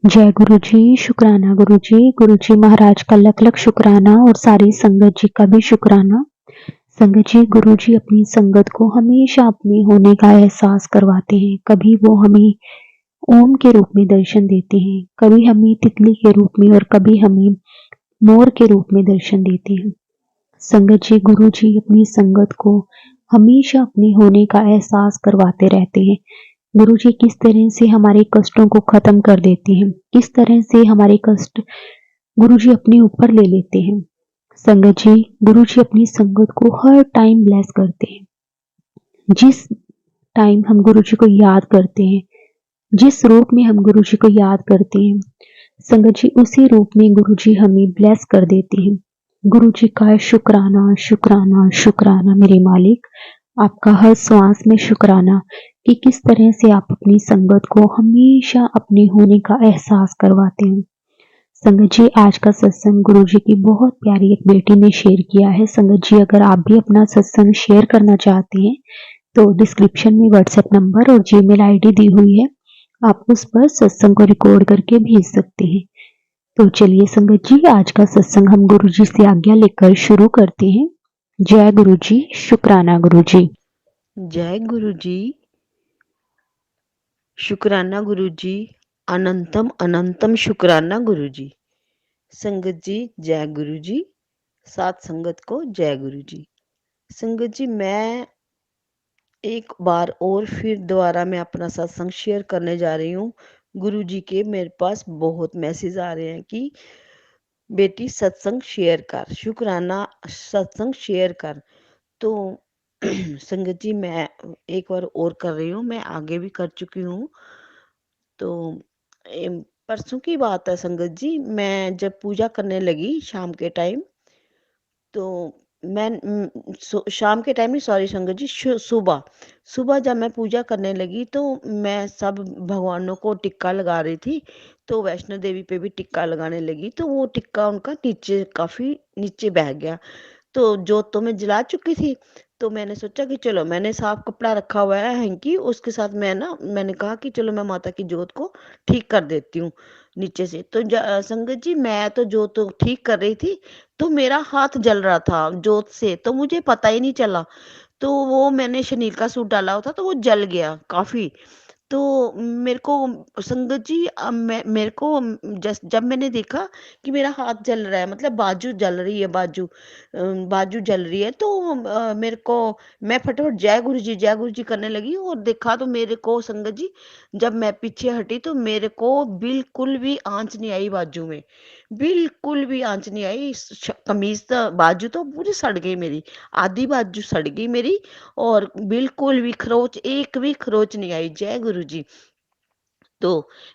जय गुरु जी, शुक्राना गुरु जी। गुरु जी महाराज का लख लख शुक्राना और सारी संगत जी का भी शुक्राना। संगत जी, गुरु जी अपनी संगत को हमेशा अपने होने का एहसास करवाते हैं। कभी वो हमें ओम के रूप में दर्शन देते हैं, कभी हमें तितली के रूप में और कभी हमें मोर के रूप में दर्शन देते हैं। संगत जी, गुरु जी अपनी संगत को हमेशा अपने होने का एहसास करवाते रहते हैं। गुरु जी किस तरह से हमारे कष्टों को खत्म कर देते हैं, किस तरह से हमारे कष्ट गुरु जी अपने ऊपर ले लेते हैं। संगत जी, गुरु जी अपनी संगत को हर टाइम ब्लेस करते हैं। जिस टाइम हम गुरु जी को याद करते हैं, जिस रूप में हम गुरु जी को याद करते हैं, संगत जी उसी रूप में गुरु जी हमें ब्लेस कर देते हैं। गुरु जी का शुक्राना शुक्राना शुक्राना मेरे मालिक। आपका हर श्वास में शुक्राना कि किस तरह से आप अपनी संगत को हमेशा अपने होने का एहसास करवाते हैं। संगत जी, आज का सत्संग गुरु जी की बहुत प्यारी एक बेटी ने शेयर किया है। संगत जी, अगर आप भी अपना सत्संग शेयर करना चाहते हैं तो डिस्क्रिप्शन में व्हाट्सएप नंबर और जीमेल आईडी दी हुई है, आप उस पर सत्संग को रिकॉर्ड करके भेज सकते हैं। तो चलिए संगत जी, आज का सत्संग हम गुरु जी से आज्ञा लेकर शुरू करते हैं। जय गुरु जी, शुक्राना गुरु जी। जय गुरु जी, शुक्राना गुरु जी, अनंतम अनंतम शुक्राना गुरु जी। संगत जी जय गुरु जी, साथ संगत को जय गुरु जी। संगत जी, मैं एक बार और फिर दोबारा मैं अपना सत्संग शेयर करने जा रही हूँ। गुरु जी के मेरे पास बहुत मैसेज आ रहे हैं कि बेटी सत्संग शेयर कर, शुक्राना सत्संग शेयर कर। तो संगत जी, मैं एक बार और कर रही हूँ, मैं आगे भी कर चुकी हूँ। तो परसों की बात है संगत जी, मैं जब पूजा करने लगी शाम के टाइम, तो मैं शाम के टाइम नहीं, सॉरी संगत जी, सुबह सुबह जब मैं पूजा करने लगी तो मैं सब भगवानों को टिक्का लगा रही थी। तो वैष्णो देवी पे भी टिक्का लगाने लगी, तो वो टिक्का उनका नीचे काफी नीचे बह गया। तो जोत तो मैं जला चुकी थी, तो मैंने सोचा कि चलो, मैंने साफ कपड़ा रखा हुआ है हैंकी, उसके साथ मैंने कहा कि चलो मैं माता की जोत को ठीक कर देती हूँ नीचे से। तो संगत जी, मैं तो जोत तो ठीक कर रही थी, तो मेरा हाथ जल रहा था जोत से, तो मुझे पता ही नहीं चला। तो वो मैंने शनील का सूट डाला हुआ था, तो वो जल गया काफी। तो मेरे को संगत जी, मेरे को जब मैंने देखा कि मेरा हाथ जल रहा है, मतलब बाजू जल रही है, बाजू जल रही है, तो मेरे को मैं फटाफट जय गुरु जी करने लगी, और देखा तो मेरे को संगत जी, जब मैं पीछे हटी तो मेरे को बिल्कुल भी आंच नहीं आई बाजू में, बिल्कुल भी आंच नहीं आई। कमीज तो बाजू तो पूरी सड़ गई मेरी, आधी बाजू सड़ गई मेरी, और बिल्कुल भी खरोच, एक भी खरोच नहीं आई। जय गुरु जी। तो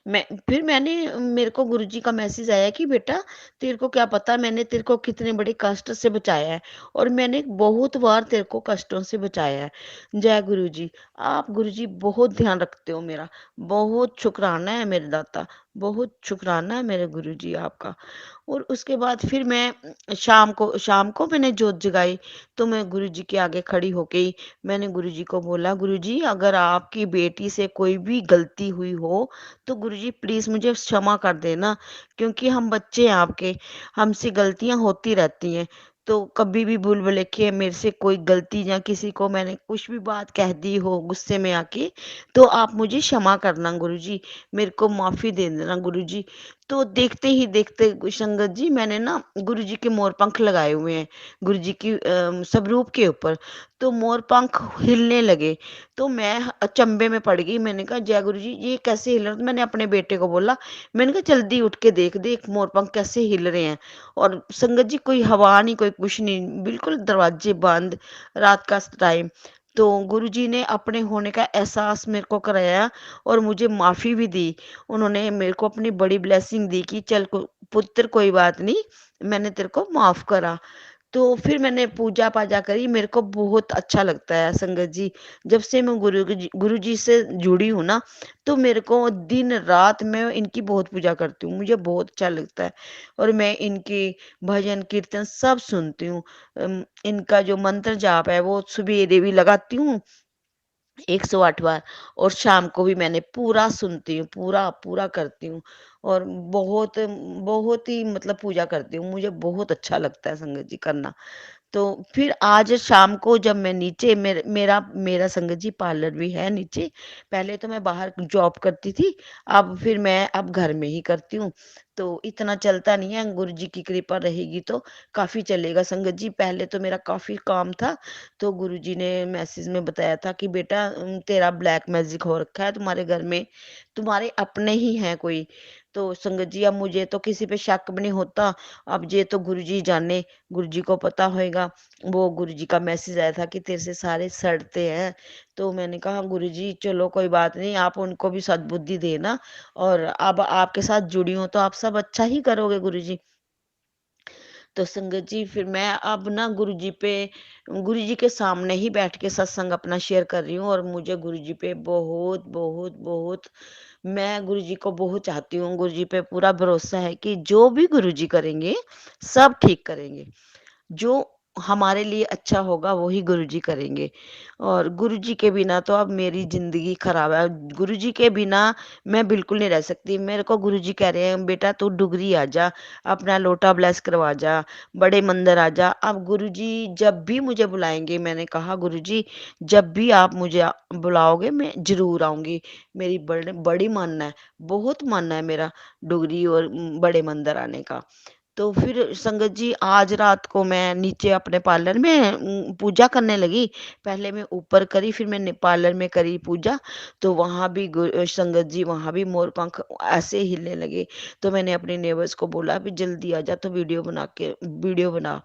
मेरे को गुरुजी का मैसेज आया कि बेटा, तेरे को क्या पता मैंने तेरे को कितने बड़े कष्ट से बचाया है, और मैंने बहुत बार तेरे को कष्टों से बचाया है। जय गुरु जी। आप गुरु जी बहुत ध्यान रखते हो मेरा, बहुत शुक्राना है मेरे दाता, बहुत शुक्राना है मेरे गुरु जी आपका। और उसके बाद फिर मैं शाम को मैंने जोत जगाई, तो मैं गुरुजी के आगे खड़ी हो गई। मैंने गुरुजी को बोला, गुरुजी अगर आपकी बेटी से कोई भी गलती हुई हो तो गुरुजी प्लीज मुझे क्षमा कर देना, क्योंकि हम बच्चे हैं आपके, हमसे गलतियां होती रहती हैं। तो कभी भी भूल भुलेखे मेरे से कोई गलती, या किसी को मैंने कुछ भी बात कह दी हो गुस्से में आके, तो आप मुझे क्षमा करना गुरुजी, मेरे को माफी दे देना गुरुजी। तो देखते ही देखते संगत जी, मैंने ना गुरुजी के मोर पंख लगाए हुए हैं, गुरुजी की स्वरूप के ऊपर। तो मोर पंख हिलने लगे, तो मैं अचंभे में पड़ गई। मैंने कहा, जय गुरुजी, ये कैसे हिल रहा? तो मैंने अपने बेटे को बोला, मैंने कहा जल्दी उठ के देख देख मोर पंख कैसे हिल रहे हैं। और संगत जी, कोई हवा नहीं, कोई कुछ नहीं, बिल्कुल दरवाजे बंद, रात का टाइम। तो गुरुजी ने अपने होने का एहसास मेरे को कराया, और मुझे माफी भी दी। उन्होंने मेरे को अपनी बड़ी ब्लेसिंग दी कि चल पुत्र, कोई बात नहीं, मैंने तेरे को माफ करा। तो फिर मैंने पूजा पाजा करी, मेरे को बहुत अच्छा लगता है संगत जी। जब से मैं गुरु जी से जुड़ी हूँ ना, तो मेरे को दिन रात मैं इनकी बहुत पूजा करती हूँ, मुझे बहुत अच्छा लगता है। और मैं इनके भजन कीर्तन सब सुनती हूँ। इनका जो मंत्र जाप है वो सुबह भी लगाती हूँ, 108 बार। और शाम को भी मैंने पूरा सुनती हूँ, पूरा, पूरा करती हूँ और बहुत बहुत ही मतलब पूजा करती हूँ। मुझे बहुत अच्छा लगता है संगत जी करना। तो फिर आज शाम को जब मैं नीचे मेरा मेरा संगत जी पार्लर भी है नीचे। पहले तो मैं बाहर जॉब करती थी, अब फिर मैं अब घर में ही करती हूँ। तो इतना चलता नहीं है, गुरु जी की कृपा रहेगी तो काफ़ी चलेगा संगत जी। पहले तो मेरा काफ़ी काम था, तो गुरु जी ने मैसेज में बताया था कि बेटा तेरा ब्लैक मैजिक हो रखा है तुम्हारे घर में, तुम्हारे अपने ही हैं कोई। तो संगत जी अब मुझे तो किसी पे शक भी नहीं होता, अब ये तो गुरु जी जाने, गुरु जी को पता होएगा। वो गुरु जी का मैसेज आया था कि तेरे से सारे सड़ते हैं। तो मैंने कहा गुरु जी चलो कोई बात नहीं, आप उनको भी सद्बुद्धि देना और अब आपके साथ जुड़ी हूँ तो आप सब अच्छा ही करोगे गुरु जी। तो संगत जी फिर मैं अब ना गुरु जी के सामने ही बैठ के सत्संग अपना शेयर कर रही हूँ और मुझे गुरु जी पे बहुत बहुत बहुत, मैं गुरु जी को बहुत चाहती हूँ। गुरु जी पे पूरा भरोसा है कि जो भी गुरु जी करेंगे सब ठीक करेंगे। जो हमारे लिए अच्छा होगा वही गुरुजी करेंगे। और गुरुजी के बिना तो अब मेरी ज़िंदगी खराब है। गुरुजी के बिना मैं बिल्कुल नहीं रह सकती। मेरे को गुरुजी कह रहे हैं बेटा तू डुगरी आ जा, अपना लोटा ब्लेस करवा जा, बड़े मंदिर आ जा। अब गुरुजी जब भी मुझे बुलाएँगे, मैंने कहा गुरुजी जब भी आप मुझे बुलाओगे मैं ज़रूर आऊँगी। मेरी बड़ी बड़ी मानना है, बहुत मानना है मेरा डुगरी और बड़े मंदिर आने का। तो फिर संगत जी आज रात को मैं नीचे अपने पार्लर में पूजा करने लगी। पहले मैं ऊपर करी, फिर मैंने पार्लर में करी पूजा। तो वहाँ भी संगत जी वहाँ भी मोर पंख ऐसे हिलने लगे। तो मैंने अपने नेबर्स को बोला अभी जल्दी आ जा तो वीडियो बना।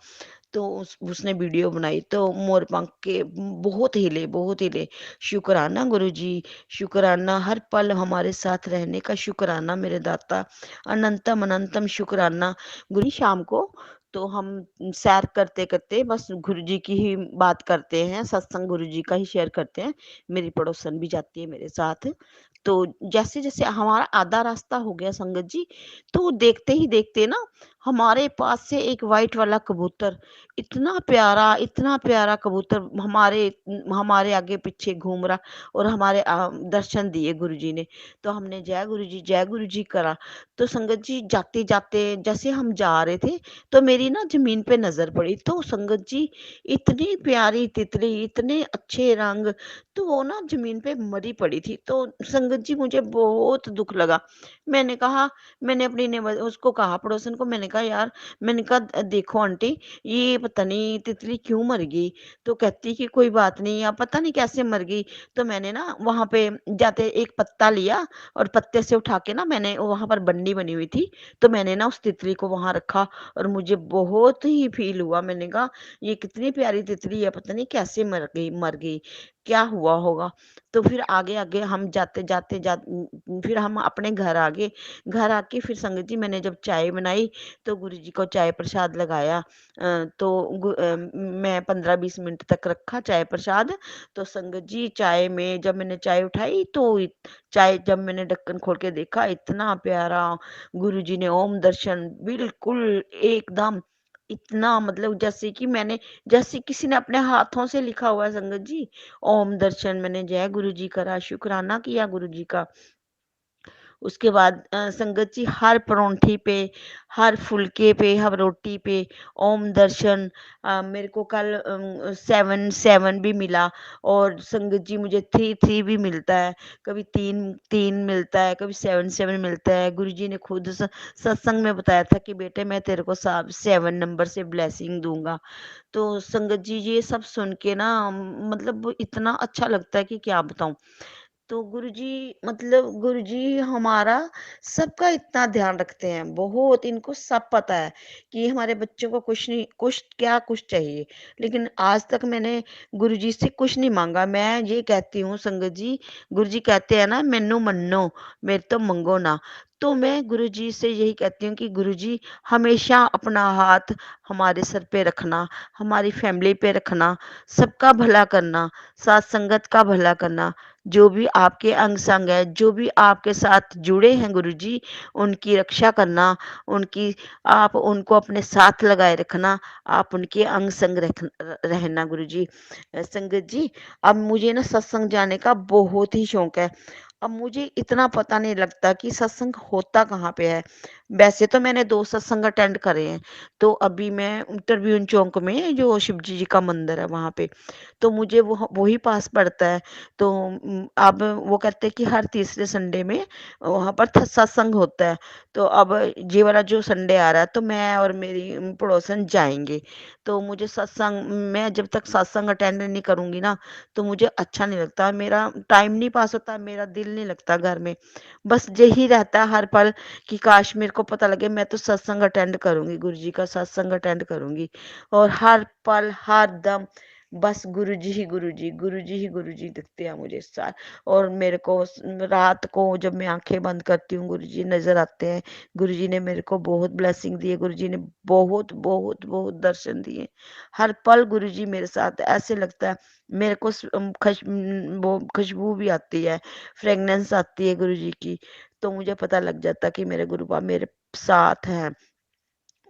तो उसने वीडियो बनाई तो मोर पंख के बहुत हिले। शुक्राना गुरुजी, शुक्राना हर पल हमारे साथ रहने का, शुक्राना मेरे दाता, अनंतम अनंतम शुक्राना। गुरु शाम को तो हम सैर करते करते बस गुरु जी की ही बात करते हैं, सत्संग गुरु जी का ही शेयर करते हैं। मेरी पड़ोसन भी जाती है मेरे साथ। तो जैसे जैसे हमारा आधा रास्ता हो गया संगत जी, तो देखते ही देखते ना हमारे पास से एक वाइट वाला कबूतर, इतना प्यारा कबूतर हमारे हमारे आगे पीछे घूम रहा और हमारे दर्शन दिए गुरुजी ने। तो हमने जय गुरु जी करा। तो संगत जी जाते जाते जैसे हम जा रहे थे तो मेरी ना जमीन पे नजर पड़ी, तो संगत जी इतनी प्यारी तितली, इतने अच्छे रंग, तो वो ना जमीन पे मरी पड़ी थी। तो संगत जी मुझे बहुत दुख लगा। मैंने कहा, मैंने अपनी ने उसको कहा पड़ोसन को, मैंने कहा यार, मैंने कहा देखो आंटी ये पता नहीं तितली क्यों मर गई। तो कहती कि कोई बात नहीं, अब पता नहीं कैसे मर गई। तो मैंने ना वहां पे जाते एक पत्ता लिया और पत्ते से उठा के ना मैंने वहां पर बन्नी बनी हुई थी, तो मैंने ना उस तितली को वहां रखा और मुझे बहुत ही फील हुआ। मैंने कहा ये कितनी प्यारी तितली है, पता नहीं कैसे मर गई, क्या हुआ होगा। तो फिर आगे आगे हम जाते जाते फिर हम अपने घर आ गए। घर आके फिर संगत जी मैंने जब चाय बनाई तो गुरु जी को चाय प्रसाद लगाया। मैं 15-20 मिनट तक रखा चाय प्रसाद। तो संगत जी चाय में जब मैंने चाय उठाई तो चाय जब मैंने ढक्कन खोल के देखा इतना प्यारा, गुरु जी ने ओम दर्शन बिल्कुल एकदम, इतना मतलब जैसे किसी ने अपने हाथों से लिखा हुआ है संगत जी। ओम दर्शन मैंने जय गुरु जी करा, शुक्राना किया गुरु जी का। उसके बाद संगत जी हर परोंठी पे, हर फुल्के पे, हर रोटी पे ओम दर्शन। मेरे को कल 7 भी मिला और संगत जी मुझे 3 भी मिलता है। कभी 3 मिलता है, कभी 7 मिलता है। गुरु जी ने खुद सत्संग में बताया था कि बेटे मैं तेरे को 7 नंबर से ब्लेसिंग दूंगा। तो संगत जी ये सब सुन के ना मतलब इतना अच्छा लगता है कि क्या बताऊं। तो गुरुजी हमारा सबका इतना ध्यान रखते हैं, बहुत इनको सब पता है कि हमारे बच्चों को कुछ नहीं, कुछ चाहिए। लेकिन आज तक मैंने गुरुजी से कुछ नहीं मांगा। मैं ये कहती हूँ संगत जी, गुरुजी कहते हैं ना मैनू मन्नो मेरे तो मंगो ना। तो मैं गुरुजी से यही कहती हूँ कि गुरुजी हमेशा अपना हाथ हमारे सर पे रखना, हमारी फैमिली पे रखना, सबका भला करना, साथ संगत का भला करना। जो भी आपके अंग-संग है, जो भी आपके साथ जुड़े हैं गुरुजी, उनकी रक्षा करना, उनकी आप उनको अपने साथ लगाए रखना, आप उनके अंग-संग रहना गुरुजी। संगत जी, अब मुझे ना सत्संग जाने का बहुत ही शौक है। अब मुझे इतना पता नहीं लगता कि सत्संग होता कहाँ पे है। वैसे तो मैंने 2 सत्संग अटेंड करे हैं। तो अभी मैं ट्रिब्यून चौक में जो शिवजी जी का मंदिर है वहाँ पे, तो मुझे वही पास पड़ता है। तो अब वो कहते हैं कि हर तीसरे संडे में वहाँ पर सत्संग होता है। तो अब ये वाला जो संडे आ रहा है तो मैं और मेरी पड़ोसन जाएँगे। तो मुझे सत्संग मैं जब तक सत्संग अटेंड नहीं करूँगी ना, तो मुझे अच्छा नहीं लगता। मेरा टाइम नहीं पास होता, मेरा दिल नहीं लगता घर में। बस यही रहता है हर पल कि काश मेरे को पता लगे मैं तो सत्संग अटेंड करूँगी, गुरुजी का सत्संग अटेंड करूँगी। और हर पल, हर दम बस गुरुजी ही गुरुजी, गुरुजी ही गुरुजी दिखते हैं मुझे और मेरे को रात को जब मैं आँखें बंद करती हूँ, गुरुजी नज़र आते हैं। गुरुजी ने मेरे को बहुत ब्लेसिंग दी है, गुरुजी ने बहुत, बहुत, बहुत दर्शन दिए। हर पल गुरुजी मेरे साथ ऐसे लगता है मेरे को वो खुशबू भी आती है, फ्रेगनेंस आती है गुरुजी की, तो मुझे पता लग जाता है कि मेरे गुरु बाबा मेरे साथ हैं।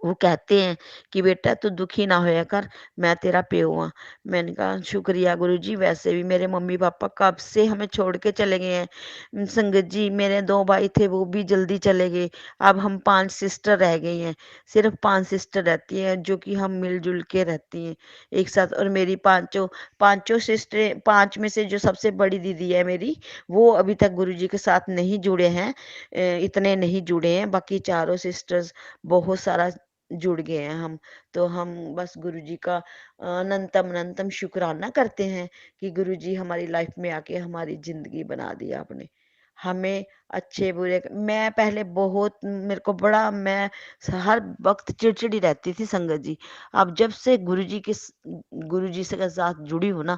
वो कहते हैं कि बेटा तू दुखी ना होया कर, मैं तेरा प्यो हाँ। मैंने कहा शुक्रिया गुरुजी, वैसे भी मेरे मम्मी पापा कब से हमें छोड़ के चले गए हैं। संगत जी, मेरे 2 भाई थे वो भी जल्दी चले गए। अब हम 5 सिस्टर रह गई हैं। सिर्फ 5 सिस्टर रहती हैं जो कि हम मिल-जुल के रहती हैं एक साथ। और मेरी पाँचों सिस्टरें 5 में से जो सबसे बड़ी दीदी है मेरी, वो अभी तक गुरुजी के साथ नहीं जुड़े हैं। इतने नहीं जुड़े हैं, बाकी चारों सिस्टर्स बहुत सारा जुड़ गए हैं हम। तो हम बस गुरुजी का अनंतम अनंतम शुक्राना करते हैं कि गुरुजी हमारी लाइफ में आके हमारी ज़िंदगी बना दी आपने। हमें अच्छे बुरे मैं पहले बहुत मेरे को बड़ा मैं हर वक़्त चिड़चिड़ी रहती थी संगत जी। अब जब से गुरुजी से के साथ जुड़ी हूँ ना,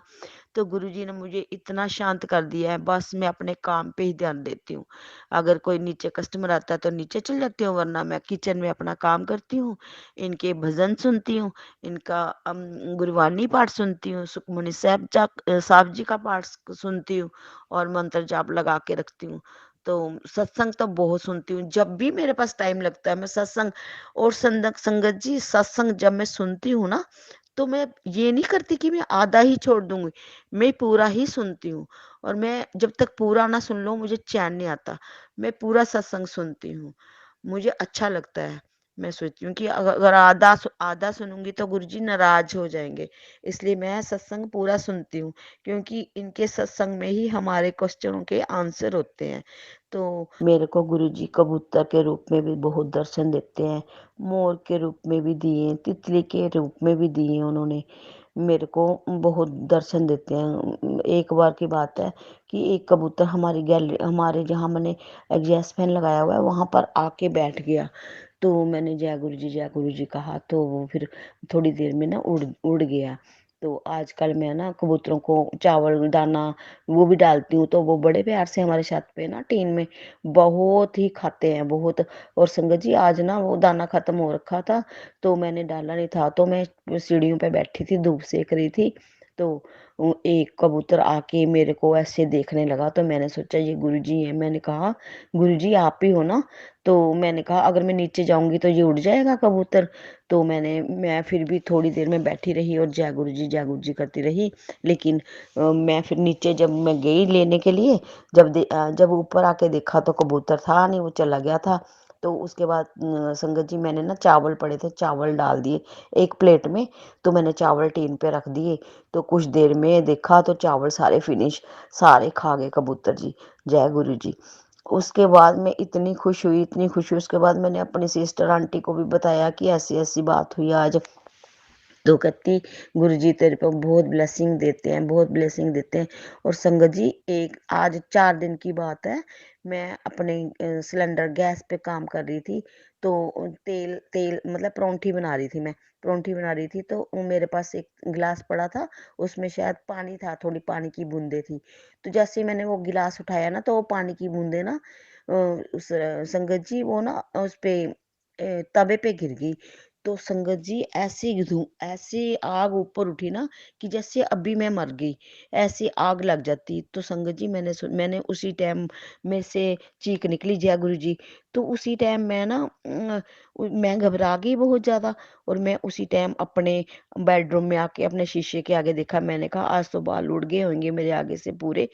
तो गुरुजी ने मुझे इतना शांत कर दिया है, बस मैं अपने काम पे ही ध्यान देती हूँ। अगर कोई नीचे कस्टमर आता है तो नीचे चली जाती हूँ, वरना मैं किचन में अपना काम करती हूँ, इनके भजन सुनती हूँ, इनका गुरबानी पाठ सुनती हूँ, सुखमनी साहब जी का पाठ सुनती हूँ और मंत्र जाप लगा के रखती हूँ। तो सत्संग तो बहुत सुनती हूँ, जब भी मेरे पास टाइम लगता है मैं सत्संग और संगत जी सत्संग जब मैं सुनती हूँ ना, तो मैं ये नहीं करती कि मैं आधा ही छोड़ दूँगी, मैं पूरा ही सुनती हूँ और मैं जब तक पूरा ना सुन लूँ मुझे चैन नहीं आता। मैं पूरा सत्संग सुनती हूँ, मुझे अच्छा लगता है। मैं सोचती हूँ कि अगर आधा सुनूँगी तो गुरुजी नाराज़ हो जाएँगे, इसलिए मैं सत्संग पूरा सुनती हूँ क्योंकि इनके सत्संग में ही हमारे क्वेश्चनों के आंसर होते हैं। तो मेरे को गुरुजी कबूतर के रूप में भी बहुत दर्शन देते हैं, मोर के रूप में भी दिए, तितली के रूप में भी दिए उन्होंने। मेरे को बहुत दर्शन देते हैं। एक बार की बात है कि एक कबूतर हमारे जहाँ मैंने एग्जॉस्ट फैन लगाया हुआ है वहाँ पर आके बैठ गया। तो मैंने जय गुरु जी कहा तो वो फिर थोड़ी देर में ना उड़ उड़ गया। तो आजकल मैं ना कबूतरों को चावल दाना वो भी डालती हूँ तो वो बड़े प्यार से हमारे छत पे ना टीन में बहुत ही खाते हैं बहुत। और संगत जी आज ना वो दाना खत्म हो रखा था तो मैंने डाला नहीं था तो मैं सीढ़ियों पे बैठी थी धूप सेक रही थी। तो वो एक कबूतर आके मेरे को ऐसे देखने लगा तो मैंने सोचा ये गुरुजी हैं। मैंने कहा गुरुजी आप ही हो ना? तो मैंने कहा अगर मैं नीचे जाऊंगी तो ये उड़ जाएगा कबूतर। तो मैं फिर भी थोड़ी देर में बैठी रही और जय गुरु जी करती रही। लेकिन मैं फिर नीचे जब मैं गई लेने के लिए जब ऊपर आके देखा तो कबूतर था नहीं, वो चला गया था। तो उसके बाद संगत जी मैंने ना चावल पड़े थे, चावल डाल दिए एक प्लेट में। तो मैंने चावल टीन पे रख दिए। तो कुछ देर में देखा तो चावल सारे फिनिश, सारे खा गए कबूतर जी। जय गुरु जी। उसके बाद मैं इतनी खुश हुई। उसके बाद मैंने अपनी सिस्टर आंटी को भी बताया कि ऐसी-ऐसी बात हुई आज। तो कहती गुरुजी तेरे पे बहुत ब्लेसिंग देते हैं, बहुत ब्लेसिंग देते हैं। और संगत जी एक आज 4 दिन की बात है, मैं अपने सिलेंडर गैस पे काम कर रही थी। तो तेल तेल मतलब परोंठी बना रही थी मैं, परोंठी बना रही थी तो वो मेरे पास एक गिलास पड़ा था, उसमें शायद पानी था, थोड़ी पानी की बूँदें थी। तो जैसे ही मैंने वो गिलास उठाया ना तो वो पानी की बूँदें ना उस संगत जी वो ना उस पे तवे पे गिर गई। तो संगत जी ऐसी आग ऊपर उठी ना कि जैसे अभी मैं मर गई, ऐसी आग लग जाती। तो संगत जी मैंने उसी टाइम मेरे से चीख निकली, जय गुरु जी। तो उसी टाइम मैं ना मैं घबरा गई बहुत ज़्यादा, और मैं उसी टाइम अपने बेडरूम में आके अपने शीशे के आगे देखा। मैंने कहा आज तो बाल उड़ गए होंगे मेरे आगे से पूरे।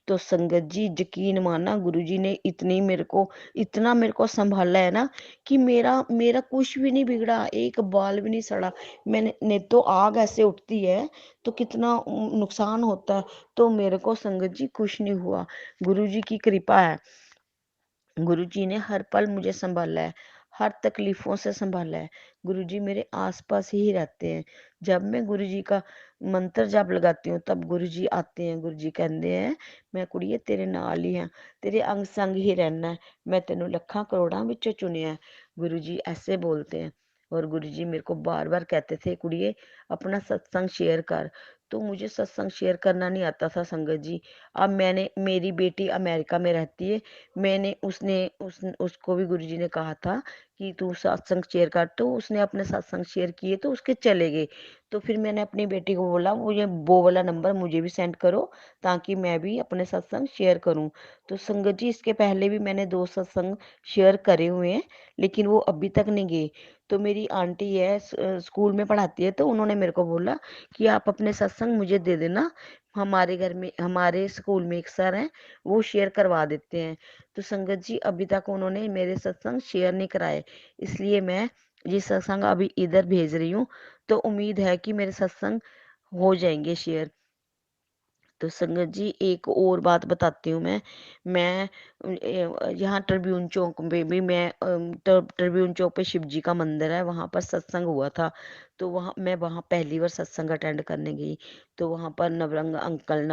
तो संगत जी यकीन मानना, गुरुजी ने इतना मेरे को संभाला है ना कि मेरा मेरा कुछ भी नहीं बिगड़ा, एक बाल भी नहीं सड़ा। मैंने नहीं तो आग ऐसे उठती है तो कितना नुकसान होता है। तो मेरे को संगत जी कुछ नहीं हुआ, गुरुजी की कृपा है। गुरुजी ने हर पल मुझे संभाला है, हर तकलीफों से संभाला है। गुरुजी मेरे आसपास ही रहते हैं। जब मैं गुरुजी का मंत्र जाप लगाती हूँ तब गुरुजी आते हैं। गुरुजी कहते हैं, मैं कुड़िए तेरे नाल ही हाँ, तेरे अंग संग ही रहना है, मैं तेनों लखां करोड़ां विचों चुनिया है। गुरुजी ऐसे बोलते हैं। और गुरुजी मेरे को बार बार कहते थे, कुड़िए अपना सत्संग शेयर कर। तो मुझे सत्संग शेयर करना नहीं आता था संगत जी। अब मेरी बेटी अमेरिका में रहती है। मैंने उसने उस उसको भी गुरुजी ने कहा था कि तू सत्संग शेयर कर। तो उसने अपने सत्संग शेयर किए तो उसके चले गए। तो फिर मैंने अपनी बेटी को बोला, वो वाला नंबर मुझे भी सेंड करो ताकि मैं भी अपने सत्संग शेयर करूं। तो संगत जी इसके पहले भी मैंने 2 सत्संग शेयर करे हुए हैं, लेकिन वो अभी तक नहीं गए। तो मेरी आंटी है, स्कूल में पढ़ाती है, तो उन्होंने मेरे को बोला कि आप अपने सत्संग मुझे दे देना, हमारे घर में हमारे स्कूल में एक सर हैं, वो शेयर करवा देते हैं। तो संगत जी अभी तक उन्होंने मेरे सत्संग शेयर नहीं कराए, इसलिए मैं ये सत्संग अभी इधर भेज रही हूँ। तो उम्मीद है कि मेरे सत्संग हो जाएंगे शेयर। तो संगत जी एक और बात बताती हूँ मैं यहाँ ट्रिब्यून चौक पे भी ट्रिब्यून चौक पे शिव जी का मंदिर है, वहां पर सत्संग हुआ था। तो वहां पहली बार सत्संग अटेंड करने गई। तो वहां पर नवरंग अंकल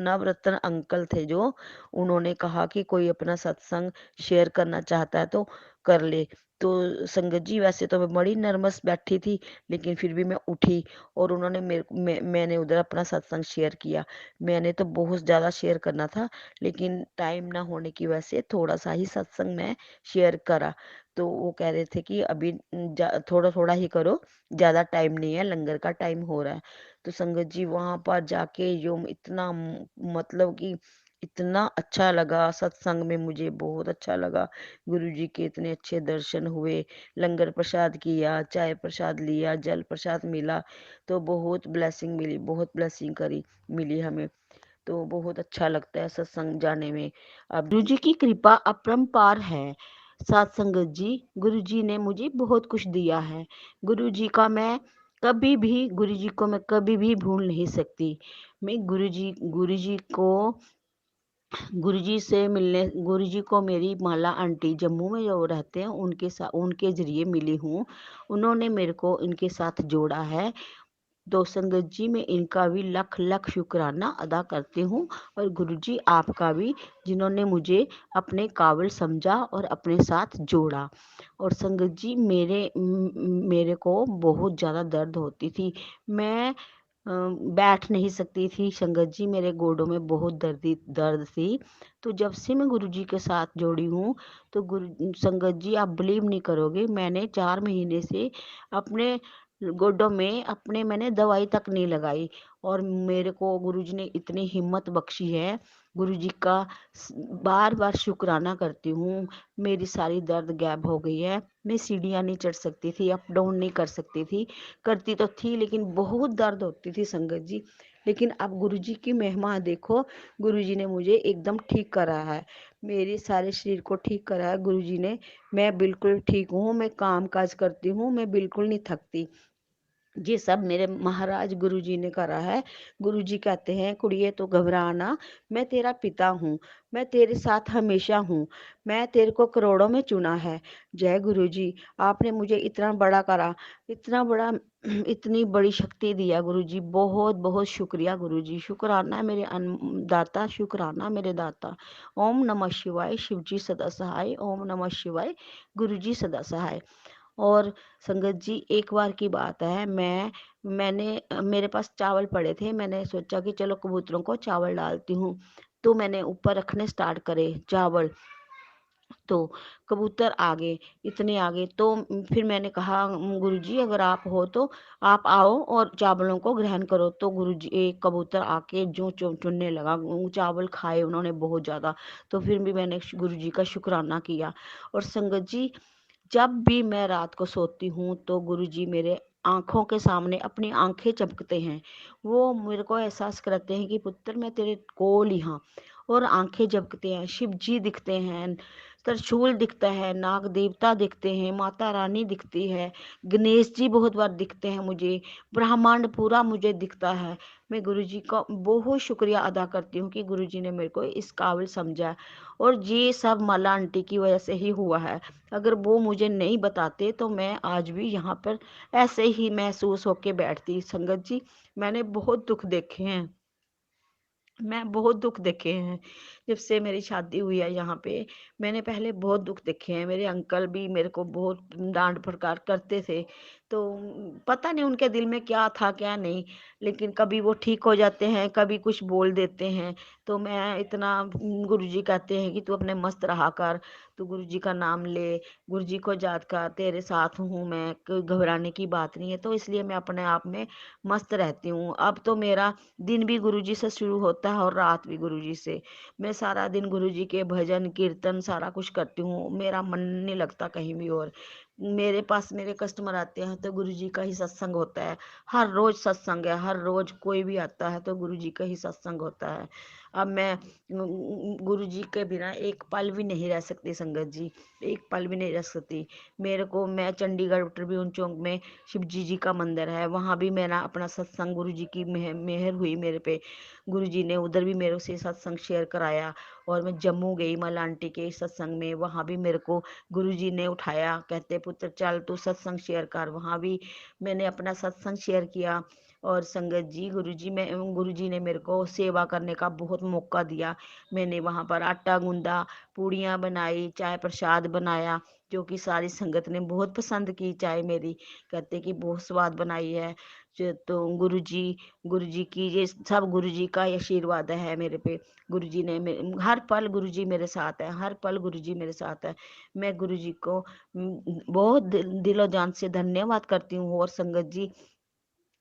नवरत्न अंकल थे, जो उन्होंने कहा कि कोई अपना सत्संग शेयर करना चाहता है तो कर ले। तो संगत जी वैसे तो मैं बड़ी नर्वस बैठी थी, लेकिन फिर भी मैं उठी और उन्होंने मैंने उधर अपना सत्संग शेयर किया। मैंने तो बहुत ज़्यादा शेयर करना था, लेकिन टाइम ना होने की वजह से थोड़ा सा ही सत्संग मैं शेयर करा। तो वो कह रहे थे कि अभी थोड़ा थोड़ा ही करो, ज़्यादा टाइम नहीं है, लंगर का टाइम हो रहा है। तो संगत जी वहां पर जाके जो इतना मतलब कि इतना अच्छा लगा सत्संग में, मुझे बहुत अच्छा लगा। गुरु जी के इतने अच्छे दर्शन हुए, लंगर प्रसाद किया, चाय प्रसाद लिया, जल प्रसाद मिला। तो बहुत ब्लेसिंग मिली, बहुत ब्लेसिंग करी मिली हमें। तो बहुत अच्छा लगता है सत्संग जाने में। अब गुरु जी की कृपा अपरंपार है। साथ संगत जी, गुरु जी ने मुझे बहुत कुछ दिया है। गुरु जी का मैं कभी भी गुरु जी को मैं कभी भी भूल नहीं सकती। मैं गुरु जी को गुरुजी से मिलने गुरुजी को मेरी माला आंटी जम्मू में जो रहते हैं उनके जरिए मिली हूँ। उन्होंने मेरे को इनके साथ जोड़ा है। तो संगत जी मैं इनका भी लख लख शुक्राना अदा करती हूँ, और गुरुजी आपका भी, जिन्होंने मुझे अपने काबिल समझा और अपने साथ जोड़ा। और संगत जी मेरे को बहुत ज़्यादा दर्द होती थी। मैं बैठ नहीं सकती थी संगत जी, मेरे गोडों में बहुत दर्द थी। तो जब से मैं गुरुजी के साथ जोड़ी हूँ, तो गुरु संगत जी आप बिलीव नहीं करोगे, मैंने 4 महीने से अपने गोडों में अपने मैंने दवाई तक नहीं लगाई। और मेरे को गुरुजी ने इतनी हिम्मत बख्शी है। गुरुजी का बार बार शुक्राना करती हूँ। मेरी सारी दर्द गैब हो गई है। मैं सीढ़ियाँ नहीं चढ़ सकती थी, अप डाउन नहीं कर सकती थी, करती तो थी लेकिन बहुत दर्द होती थी संगत जी। लेकिन अब गुरुजी की महिमा देखो, गुरुजी ने मुझे एकदम ठीक करा है, मेरे सारे शरीर को ठीक करा है गुरुजी ने। मैं बिल्कुल ठीक हूँ, मैं काम काज करती हूँ, मैं बिल्कुल नहीं थकती। ये सब मेरे महाराज गुरुजी ने करा है। गुरुजी कहते हैं, कुड़िए तो घबराना, मैं तेरा पिता हूँ, मैं तेरे साथ हमेशा हूँ, मैं तेरे को करोड़ों में चुना है। जय गुरुजी, आपने मुझे इतना बड़ा करा, इतना बड़ा इतनी बड़ी शक्ति दिया गुरुजी, बहुत बहुत शुक्रिया गुरुजी। शुक्राना मेरे दाता, शुक्राना मेरे दाता। ओम नमः शिवाय, शिव जी सदा सहाय। ओम नमः शिवाय, गुरुजी सदा सहाय। और संगत जी एक बार की बात है, मेरे पास चावल पड़े थे, मैंने सोचा कि चलो कबूतरों को चावल डालती हूँ। तो मैंने ऊपर रखने स्टार्ट करे चावल, तो कबूतर आ गए, इतने आ गए। तो फिर मैंने कहा गुरुजी अगर आप हो तो आप आओ और चावलों को ग्रहण करो। तो गुरुजी एक कबूतर आके जो चुनने लगा, चावल खाए उन्होंने बहुत ज़्यादा। तो फिर भी मैंने गुरुजी का शुक्राना किया। और संगत जी, जब भी मैं रात को सोती हूँ तो गुरुजी मेरे आंखों के सामने अपनी आंखें चमकते हैं। वो मेरे को एहसास कराते हैं कि पुत्र मैं तेरे कोल ही हाँ। और आंखें झपकते हैं, शिव जी दिखते हैं, त्रिशूल दिखता है, नाग देवता दिखते हैं, माता रानी दिखती है, गणेश जी बहुत बार दिखते हैं मुझे, ब्रह्मांड पूरा मुझे दिखता है। मैं गुरुजी का बहुत शुक्रिया अदा करती हूँ कि गुरुजी ने मेरे को इस काबिल समझा। और ये सब माला आंटी की वजह से ही हुआ है। अगर वो मुझे नहीं बताते तो मैं आज भी यहाँ पर ऐसे ही महसूस होके बैठती। संगत जी, मैंने बहुत दुख देखे हैं, मैं बहुत दुख देखे हैं। जब से मेरी शादी हुई है यहाँ पे, मैंने पहले बहुत दुख देखे हैं। मेरे अंकल भी मेरे को बहुत डांट फटकार करते थे। तो पता नहीं उनके दिल में क्या था क्या नहीं, लेकिन कभी वो ठीक हो जाते हैं, कभी कुछ बोल देते हैं। तो मैं इतना, गुरुजी कहते हैं कि तू अपने मस्त रहा कर, तू गुरुजी का नाम ले, गुरुजी को याद कर, तेरे साथ हूँ मैं, कोई घबराने की बात नहीं है। तो इसलिए मैं अपने आप में मस्त रहती हूँ। अब तो मेरा दिन भी गुरुजी से शुरू होता है और रात भी गुरुजी से। मैं सारा दिन गुरुजी के भजन कीर्तन सारा कुछ करती हूँ, मेरा मन नहीं लगता कहीं भी। और मेरे पास मेरे कस्टमर आते हैं तो गुरुजी का ही सत्संग होता है। हर रोज सत्संग है, हर रोज कोई भी आता है तो गुरुजी का ही सत्संग होता है। अब मैं गुरुजी के बिना एक पल भी नहीं रह सकती संगत जी, एक पल भी नहीं रह सकती। मेरे को, मैं चंडीगढ़ ट्रिब्यून चौक में शिव जी का मंदिर है, वहाँ भी मेरा अपना सत्संग, गुरु जी की मेहर हुई मेरे पे, गुरु जी ने उधर भी मेरे से सत्संग शेयर कराया। और मैं जम्मू गई माला आंटी के सत्संग में, वहाँ भी मेरे को गुरु जी ने उठाया, कहते पुत्र चल तू सत्संग शेयर कर। वहाँ भी मैंने अपना सत्संग शेयर किया। और संगत जी, गुरु जी ने मेरे को सेवा करने का बहुत मौका दिया। मैंने वहाँ पर आटा गूंदा, पूड़ियाँ बनाई, चाय प्रसाद बनाया, जो कि सारी संगत ने बहुत पसंद की चाय मेरी, कहते कि बहुत स्वाद बनाई है। तो गुरुजी की ये सब गुरुजी का आशीर्वाद है मेरे पे। गुरुजी ने हर पल गुरुजी मेरे साथ है, हर पल गुरुजी मेरे साथ है। मैं गुरुजी को बहुत दिलो जान से धन्यवाद करती हूँ। और संगत जी,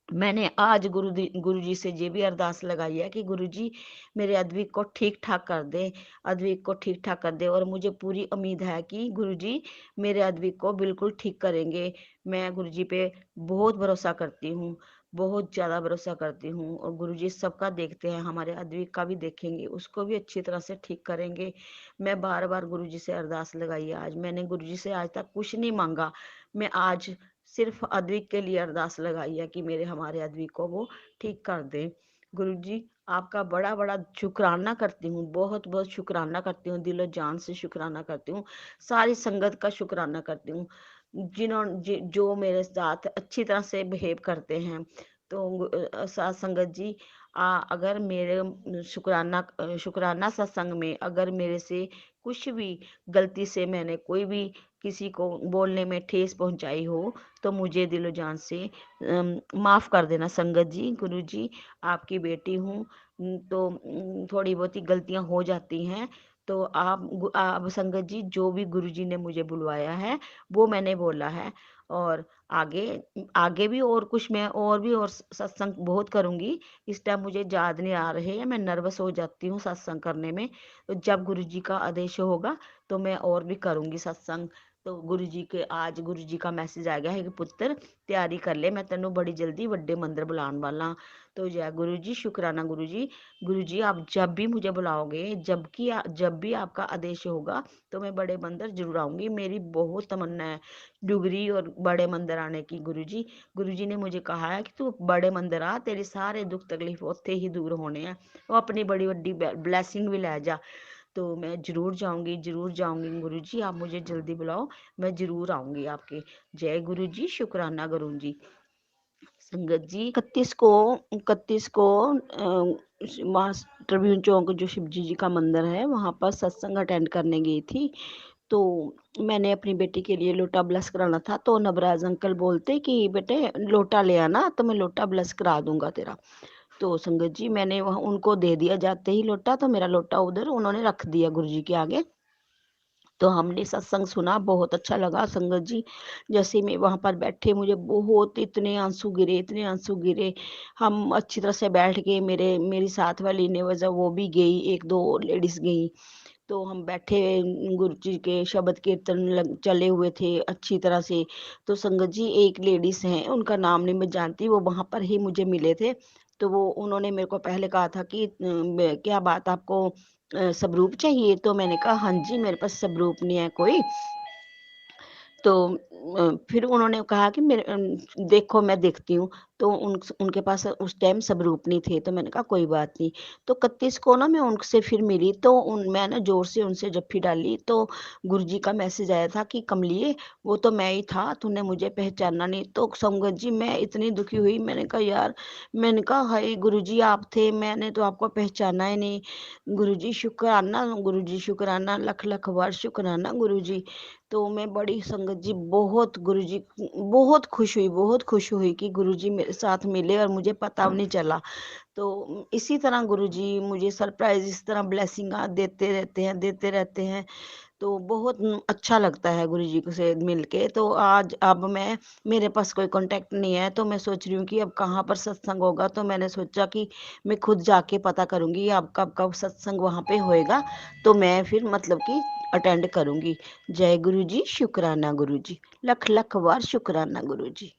मैंने आज गुरु जी से ये भी अरदास लगाई है कि गुरु जी मेरे अद्विक को ठीक ठाक कर दे, अद्विक को ठीक ठाक कर दे। और मुझे पूरी उम्मीद है कि गुरु जी मेरे अद्विक को बिल्कुल ठीक करेंगे। मैं गुरु जी पे बहुत भरोसा करती हूँ, बहुत ज़्यादा भरोसा करती हूँ। और गुरु जी सबका देखते हैं, हमारे अद्विक का भी देखेंगे, उसको भी अच्छी तरह से ठीक करेंगे। मैं बार बार गुरु जी से अरदास लगाई है। आज मैंने गुरु जी से आज तक कुछ नहीं मांगा, मैं आज सिर्फ अद्विक के लिए अरदास लगाई है कि मेरे हमारे अद्विक को वो ठीक कर दे। गुरु जी, आपका बड़ा बड़ा शुक्राना करती हूँ, बहुत बहुत शुक्राना करती हूँ, दिलो जान से शुक्राना करती हूँ, सारी संगत का शुक्राना करती हूँ जो मेरे साथ अच्छी तरह से बिहेव करते हैं। तो साथ संगत जी, अगर मेरे शुक्राना सत्संग में अगर मेरे से कुछ भी गलती से मैंने कोई भी किसी को बोलने में ठेस पहुंचाई हो तो मुझे दिलो जान से माफ कर देना संगत जी। गुरु जी, आपकी बेटी हूँ, तो थोड़ी बहुत ही गलतियां हो जाती हैं। तो आप संगत जी, जो भी गुरु जी ने मुझे बुलवाया है वो मैंने बोला है। और आगे आगे भी और कुछ मैं और भी और सत्संग बहुत करूंगी। इस टाइम मुझे याद नहीं आ रहे हैं, मैं नर्वस हो जाती हूँ सत्संग करने में। तो जब गुरु जी का आदेश होगा तो मैं और भी करूंगी सत्संग। तो गुरु जी का मैसेज आ गया है कि पुत्र तैयारी कर ले, मैं तेनों बड़ी जल्दी बड़े मंदिर बुलाने वाला। तो जय गुरु जी, शुक्राना गुरु जी। गुरु जी, आप जब भी मुझे बुलाओगे, जब भी आपका आदेश होगा तो मैं बड़े मंदिर जरूर आऊंगी। मेरी बहुत तमन्ना है डुगरी और बड़े मंदिर आने की। गुरु जी ने मुझे कहा है कि तू बड़े मंदिर आ, तेरे सारे दुख तकलीफ उत्थे ही दूर होने हैं, वो अपनी बड़ी बड़ी ब्लैसिंग भी लै जा। तो मैं जरूर जाऊंगी गुरु जी, आप मुझे जल्दी बुलाओ, मैं जरूर आऊंगी आपके। जय गुरु जी, शुक्राना गुरु जी। संगत जी, 31 को ट्रिब्यून चौक जो शिव जी का मंदिर है वहां पर सत्संग अटेंड करने गई थी। तो मैंने अपनी बेटी के लिए लोटा ब्लस कराना था, तो नवराज अंकल बोलते कि बेटे लोटा ले आना, तो मैं लोटा ब्लस करा दूंगा तेरा। तो संगत जी मैंने वहाँ उनको दे दिया जाते ही लोटा, तो मेरा लोटा उधर उन्होंने रख दिया गुरुजी के आगे। तो हमने सत्संग सुना, बहुत अच्छा लगा संगत जी। जैसे मैं वहाँ पर बैठे मुझे बहुत इतने आँसू गिरे। हम अच्छी तरह से बैठ गए, मेरी साथ वाली ने वज़ा वो भी गई, 1-2 और लेडीज़ गईं। तो हम बैठे, गुरु जी के शब्द कीर्तन चले हुए थे अच्छी तरह से। तो संगत जी एक लेडीज हैं, उनका नाम नहीं मैं जानती, वो वहां पर ही मुझे मिले थे। तो वो उन्होंने मेरे को पहले कहा था कि क्या बात आपको सबरूप चाहिए? तो मैंने कहा हाँ जी, मेरे पास सबरूप नहीं है कोई। तो फिर उन्होंने कहा कि देखो मैं देखती हूँ। तो उनके पास उस टाइम सबरूप नहीं थे, तो मैंने कहा कोई बात नहीं। तो 31 को ना मैं उनसे फिर मिली, तो मैं ना ज़ोर से उनसे जप्फी डाली, तो गुरुजी का मैसेज आया था कि कमलिए वो तो मैं ही था, तूने मुझे पहचाना नहीं। तो संगत जी मैं इतनी दुखी हुई, मैंने कहा यार, मैंने कहा हाय गुरुजी आप थे, मैंने तो आपको पहचाना ही नहीं। गुरुजी शुक्राना, लख-लख बार शुक्राना गुरुजी। तो मैं बड़ी संगत जी बहुत गुरुजी बहुत खुश हुई कि गुरुजी मेरे साथ मिले और मुझे पता भी नहीं चला। तो इसी तरह गुरुजी मुझे सरप्राइज़ इस तरह ब्लेसिंग देते रहते हैं। तो बहुत अच्छा लगता है गुरुजी को से मिलके। तो आज अब मेरे पास कोई कॉन्टैक्ट नहीं है, तो मैं सोच रही हूँ कि अब कहाँ पर सत्संग होगा, तो मैंने सोचा कि मैं खुद जाके पता करूँगी अब कब सत्संग वहाँ पे होएगा, तो मैं फिर मतलब कि अटेंड करूँगी। जय गुरु जी, शुक्राना गुरु जी। लख लख बार शुक्राना गुरु जी।